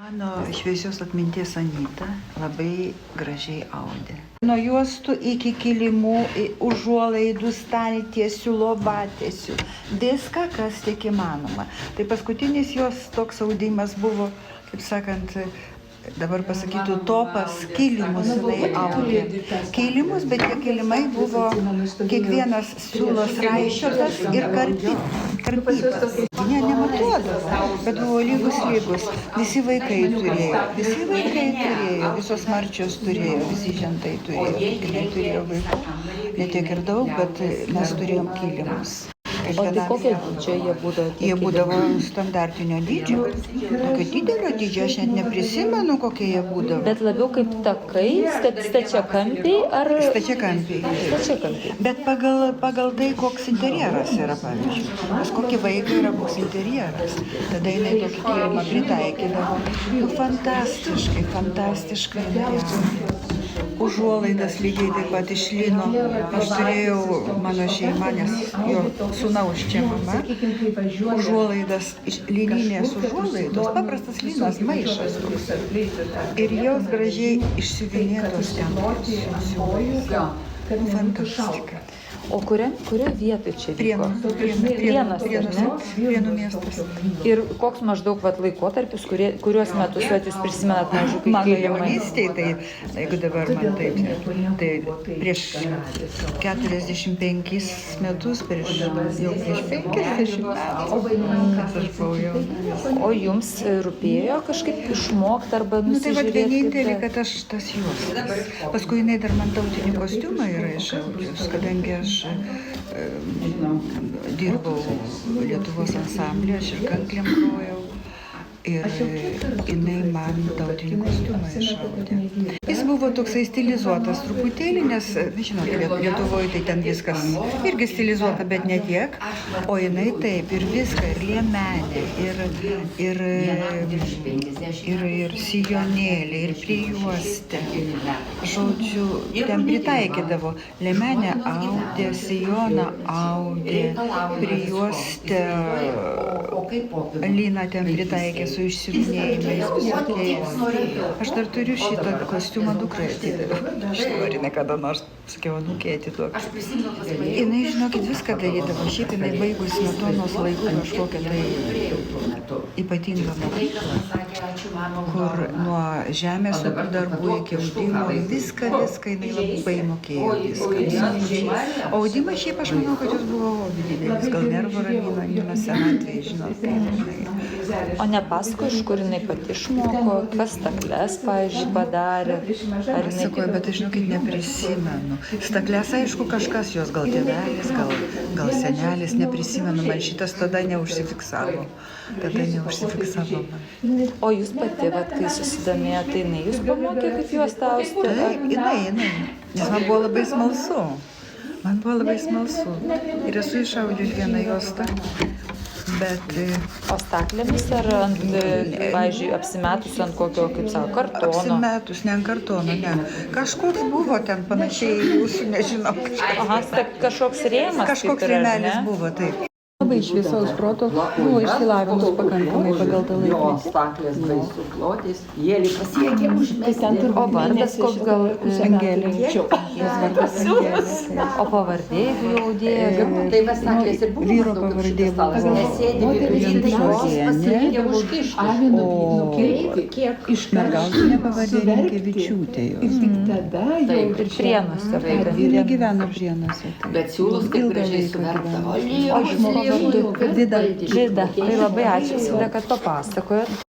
Mano šviesios atminties Anyta labai gražiai audė. Nuo juostų iki kilimų, užuolaidų, staltiesių, lovatiesių. Viską, kas tik įmanoma. Tai paskutinis jos toks audimas buvo, kaip sakant, dabar pasakytų topas, kilimus jinai audė. Kilimus, bet tie kilimai buvo kiekvienas siūlos raiščiotas ir karpytas. Nematuodavo, bet buvo lygus. Visi vaikai turėjo, visos marčios turėjo, visi žentai turėjo. Kai turėjo vaikų, ne tiek ir daug, bet mes turėjom kilimus. O tai kokio dydžio jie būdavo? Jie būdavo standartinio dydžio. Tokio didelio dydžio, aš net neprisimenu, kokie jie būdavo. Bet labiau kaip takai, stačiakampiai ar... Stačiakampiai. Bet pagal tai, koks interjeras yra, pavyzdžiui. Pas kokį vaiką yra koks interjeras. Tada jinai tokį kilimą pritaikydavo. Nu, fantastiškai. Užuolaidas lygiai taip pat iš lino. Aš turėjau mano šeima, nes jo sūnaus čia mama. Užuolaidas, lininės užuolaidos, paprastas linas, maišas toks. Ir jos gražiai išsiuvinėtos ten. Fantastika. O kurioje vietoje čia vyko? Prienų miestas. Ir koks maždaug laikotarpis, kuriuos metus jūs prisimenat mažų kai mano jaunystėje, tai jeigu dabar man taip, tai prieš 45 metus, prieš 50 metų, aš buvau jauna. O jums rūpėjo kažkaip išmokti arba nusižiūrėti? Nu, tai vienintelį, kad aš tas juostas. Paskui jinai dar man tautinį kostiumą yra išaudžius, kadangi aš dirbau Lietuvos ansamblyje, aš ir kanklėm grojau. Ir jinai man tautinį kostiumą išaudė. Jis buvo toksai stilizuotas truputėlį, nes, žinote, Lietuvoje tai ten viskas irgi stilizuota, bet ne tiek. O jinai taip, ir viską, ir liemenė, ir sijonėlė, ir prijuostė. Žodžiu, ten pritaikydavo. Liemenę audė, sijoną audė, prijuostę, liną ten pritaikė su išsiuvinėjimais visokiais. Aš dar turiu šitą kostiumą dukrai atidaviau. Aš noriu nekada nors, sakiau, anūkėti duok. Jinai, žinokit, viską darydavo. Šiaip jinai baigus Smetonos laikų kažkokią tai ypatingą mokyklą, kur nuo žemės ūkio darbų iki audimo viską jinai labai mokėjo viską. O audimas šiaip aš manau, kad jis buvo didelis, gal nervų ramino senatvėje, žinot. O nepasako, iš kur jinai pati išmoko, kas stakles, pavyzdžiui, padarė? Pasakoju, bet aš žinokit neprisimenu. Stakles, aišku, kažkas jos, gal tėvelis, gal senelis, neprisimenu, man šitas tada neužsifiksavo. O jūs pati, kai susidomėjote, tai jinai jūs pamokė, kaip juos tausti? Taip, jinai. Nes man buvo labai smalsu. Ir esu išaudžius vieną juostą. Bet... O staklėmis ar ant, pavyzdžiui, apsimetus ant kokio, kaip sako, kartono? Apsimetus, ne ant kartono, ne. Kažkoks buvo ten panašiai, jūsų nežinau. Aha, kažkoks rėmas. Kažkoks rėmelis buvo, taip. Labai šviesaus proto, buvo išsilavinus pakankamai pagal tą laikmetį. Staklės baisų plotis, jėlį pasiekė užmesti. O vardas koks gal? Angelė. O pavardė, jeigu jau dėjo? Tai va staklės ir buvo vyro pavardė buvo. Nesėdi vyružintai, jos pasiekė užkišti. O iš mergautinė pavardė Rinkevičiūtė. Ir tik tada jau... Ir Prienuose. Vyrai gyveno Prienuose. Bet siūlus kaip gražiai suvertavo. O išmoko vardu Vida. Tai labai ačiū, Vida, kad papasakojot.